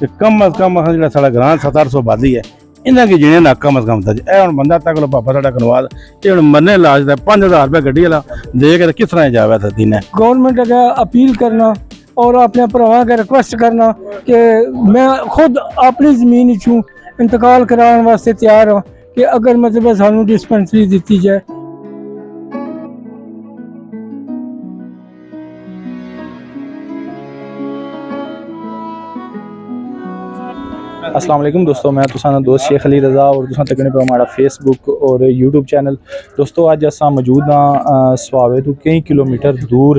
कि कम अज कम जो सा ग्रां 700 आबादी है इन्हें की जीने ना कम अज कम था हम बंदा तक पापा सा कनवाद ये हम मरने लाज 5000 रुपये गड्डी वाला दे के किस तरह जावे था दिन गवर्नमेंट अगर अपील करना और अपने भरावां के रिक्वेस्ट करना कि मैं खुद अपनी जमीन चूँ इंतकाल कराने वास्ते तैयार हाँ कि अगर मतलब सानू डिस्पेंसरी दी जाए। अस्सलाम वालेकुम दोस्तों, मैं तुसाना दोस्त शेख अली रज़ा और तुसा तकने पे हमारा फेसबुक और यूट्यूब चैनल। दोस्तों अज अस मौजूद हाँ सुहावे तो कई किलोमीटर दूर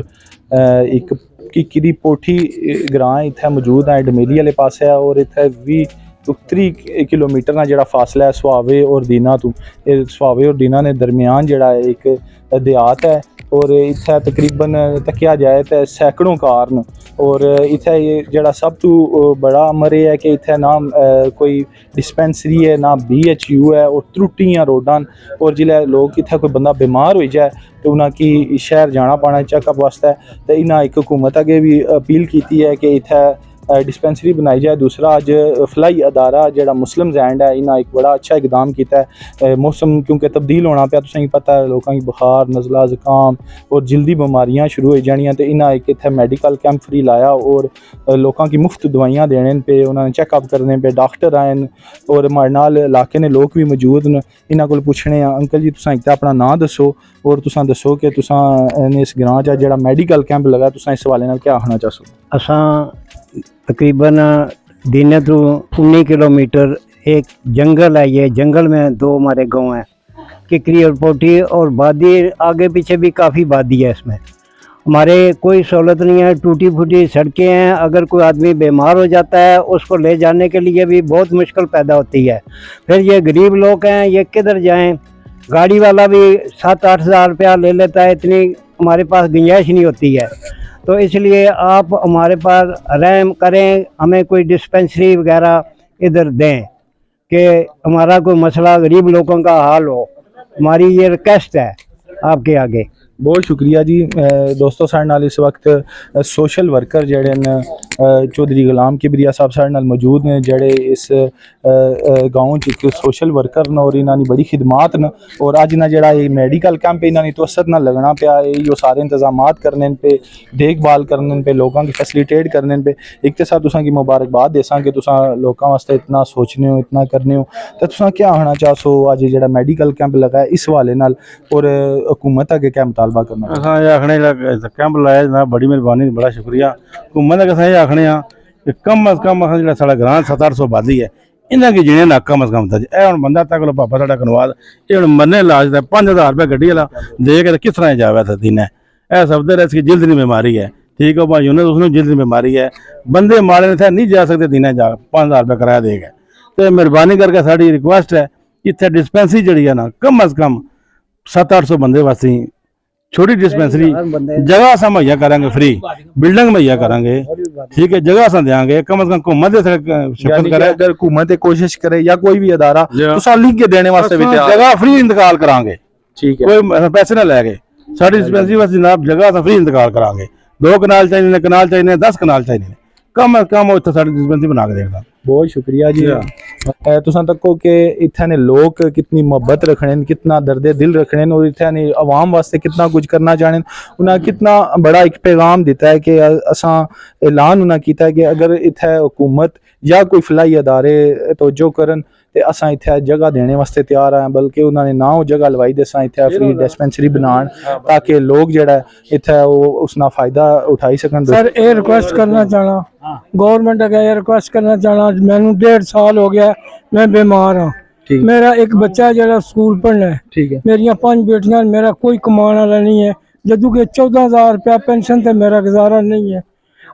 एक किरी पोठी ग्रां इत्थे मौजूद है, डमेली वाले पास है और इत्थे 20-30 किलोमीटर ना जो फासला है सुहावे और दीना तो सुहावे और दीना ने दरमियान जड़ा एक देहात है और इत्थे तकरीबन तकिया जाए तो सैकड़ों कार न और इत्थे ये जड़ा सब तो बड़ा अमर है कि इत्थे ना कोई डिस्पेंसरी है ना BHU है और त्रुटियां रोडां और जिले लोग इत्थे कोई बंदा बीमार हो जाए तो उन्हें शहर जाना पाना चेकअप वास्ते तो इन्हें एक हुकूमत अगे भी अपील की है कि इत्थे डिस्पेंसरी बनाई जाए। दूसरा अज फलाई अदारा जो मुस्लिम जैंड है इन्हें एक बड़ा अच्छा इकदाम किया है। मौसम क्योंकि तब्दील होना पाया तुसें पता है लोगों की बुखार नज़ला ज़ुकाम और जल्दी बीमारियां शुरू हो जानियां तो इन्हें एक इत्थे मेडिकल कैंप फ्री लाया और लोगों की मुफ्त दवाइयां देने पे उन्होंने चेकअप करने पे डॉक्टर आए और हमारे नाल इलाके ने लोग भी मौजूद न। इन्हों को पुछने अंकल जी तुसां एक अपना नाम दसो और तुसां दसो कि तुसां इस ग्रां च जेड़ा मेडिकल कैंप लगा तुसां इस हवाले नाल क्या आखना चाहो? असां तकरीबन दीने तो 19 किलोमीटर एक जंगल है, ये जंगल में दो हमारे गांव हैं किकरी और पोठी और वादी आगे पीछे भी काफ़ी वादी है। इसमें हमारे कोई सहूलत नहीं है, टूटी फूटी सड़कें हैं। अगर कोई आदमी बीमार हो जाता है उसको ले जाने के लिए भी बहुत मुश्किल पैदा होती है। फिर ये गरीब लोग हैं, ये किधर जाएं? गाड़ी वाला भी 7-8 हज़ार रुपया ले लेता है, इतनी हमारे पास गुंजाइश नहीं होती है। तो इसलिए आप हमारे पास रहम करें, हमें कोई डिस्पेंसरी वगैरह इधर दें कि हमारा कोई मसला गरीब लोगों का हाल हो। हमारी ये रिक्वेस्ट है आपके आगे। बहुत शुक्रिया जी। दोस्तों साढ़े नाल इस वक्त सोशल वर्कर जड़े न चौधरी गुलाम किबरिया साहब साढ़े नाल मौजूद ने जड़े इस गाँव च सोशल वर्कर न और इन्होंने बड़ी खिदमात न और अज ना जड़ा ये मेडिकल कैंप इन्होंने तो असर ना लगना पाया ये सारे इंतजाम करने पे देखभाल करने पे लोगों की फैसिलिटेट करने पे एक तो साथ तुसा की मुबारकबाद देसा कि तुसा लोगों वास्ते इतना सोचने हो इतना करने हो तो तुसा क्या आखना चाहो अज जड़ा मेडिकल कैंप लगा है इस हवाले नाल और हुकूमत अगे क्या मुतालबा करना? आखने कैंप लाया जनाब बड़ी मेहरबानी बड़ा शुक्रिया हुकूमत अस आखने कि कम अज कम जो सा ग्रां 700 आबादी है इन्हें की जीने ना कम अज कम था हम बंदा तक पापा सा कनवाद ये हम मरने लाज 5000 रुपये गड्डी वाला दे के किस तरह जावे था दिन है सब दे इसकी जल्द की बीमारी है ठीक है भाई उन्हें उसने जल्द की बीमारी है बंदे मारे ने नहीं जा सकते दिन जा 5000 रुपये किराया दे गए तो मेहरबानी करके साड़ी रिक्वेस्ट है इतने डिस्पेंसरी जी है ना कम अज कम 700-800 बंदे वास्ते छोटी डिस्पेंसरी जगह अस मुहैया करांगे फ्री बिल्डिंग मुहैया करांगे ठीक है जगह अस देंगे कम अज कम हुकूमत करे अगर हुकूमत कोशिश करे या कोई भी अदारा तो लिख के देने वास्ते भी जगह फ्री इंतकाल करांगे ठीक है कोई पैसे ना लैके साड़ी डिस्पेंसरी वास्ते जनाब जगह अस फ्री इंतकाल करांगे 2 कनाल चाहिए कनाल चाहिए 10 कनाल चाहिए कम अज कम उत्थे साड़ी डिस्पेंसरी बना के देगा। बहुत शुक्रिया जी। तुसां तको कि इत्थे ने लोग कितनी मोहब्बत रखने कितना दर्दे दिल रखने और इत्थे ने आवाम वास्ते कितना कुछ करना चाहने उन्हें कितना बड़ा एक पैगाम दिता है कि असां ऐलान उन्हें किया कि अगर इत्थे हुकूमत या कोई फलाई अदारे तवज्जो करन ते असां इत्थे जगह देने वास्ते तैयार हैं बल्कि उन्होंने ना वो जगह लवाई दे इत्थे फ्री डिस्पेंसरी बनान ताकि लोग जेड़ा इत्थे उसना फायदा उठाई सकन। सर ये रिक्वेस्ट करना चाहना गवर्नमेंट अगर ये रिक्वेस्ट करना चाहना मैनू 1.5 साल हो गया मैं बीमार हाँ मेरा एक बच्चा जरा स्कूल पढ़ना है ठीक है मेरिया 5 बेटियां मेरा कोई कमाने वाला नहीं है जदों कि 14,000 रुपया पेंशन से मेरा गुजारा नहीं है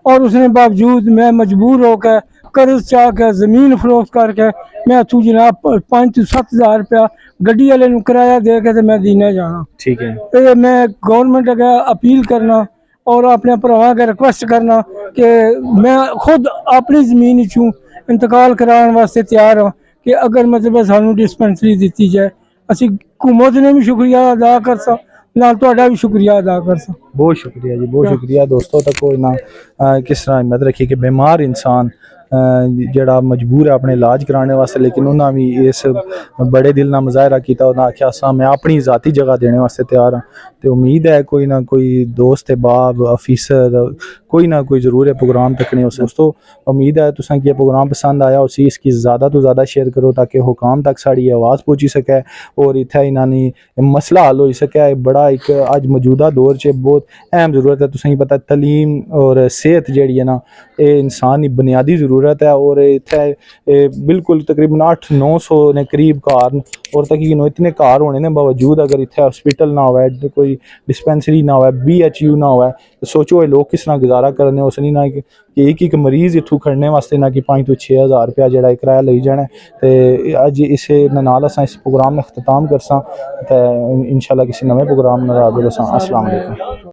और उसने बावजूद मैं मजबूर होकर कर्ज चाह के जमीन फरोख्त करके मैं तू जनाब 5 से 7 हज़ार रुपया गड्डी वाले किराया दे के तो मैं दीने जाना ठीक है। तो मैं गवर्नमेंट अगर अपील करना और अपने भरावां के रिक्वेस्ट करना कि मैं खुद अपनी जमीन चूँ इंतकाल कराने वास्ते तैयार हाँ कि अगर मतलब सानू डिस्पेंसरी दी जाए असी हुकूमत ने भी शुक्रिया अदा कर सा नाल तुहाडा भी शुक्रिया अदा कर सा। बहुत शुक्रिया जी बहुत शुक्रिया। दोस्तों तक कोई ना किस तरह हिम्मत रखी कि बीमार इंसान ਜਿਹੜਾ ਮਜਬੂਰ ਹੈ ਆਪਣੇ ਇਲਾਜ ਕਰਾਉਣੇ ਵਾਸਤੇ, लेकिन ਉਹਨਾਂ भी इस बड़े दिल ਨਾਲ मुजाहरा ਕੀਤਾ। ਉਹਨਾਂ ਆਖਿਆ ਅਸਾਂ मैं अपनी ज़ाती जगह देने वास्ते तैयार हाँ। तो उम्मीद है कोई ना कोई दोस्त बाब अफीसर कोई ना कोई ज़रूर है प्रोग्राम तकने उस दोस्तों। उम्मीद है तुसां कि प्रोग्राम पसंद आया उसी इसकी ज़्यादा तो ज़्यादा शेयर करो ताकि हुकाम तक साड़ी आवाज़ पहुँची सके और इत्थै इन्हां मसला हल हो सके। बड़ा एक अज मौजूदा दौर च बहुत अहम ज़रूरत है। तुसें पता तलीम और सेहत जी है ना ये इंसान की बुनियादी ज़रूरत है और इत्थै बिल्कुल तकरीबन 800-900 ने करीब घर और तकरीबन इतने घर होने के बावजूद अगर इत्थै हॉस्पिटल ना हो कोई डिस्पेंसरी ना हो BHU ना हो तो सोचो ये लोग किस तरह गुजारा करने उस नहीं ना कि एक मरीज़ इत्थों खड़ने वास्ते ना कि 5 तो 6 हज़ार रुपया जो किराया लई जाना। तो अज इस नाल असां इस प्रोग्राम का अख्ताम करसां ते इंशाल्लाह किसी नवे प्रोग्राम नाल हाज़िर होसां। अस्सलाम वालेकुम।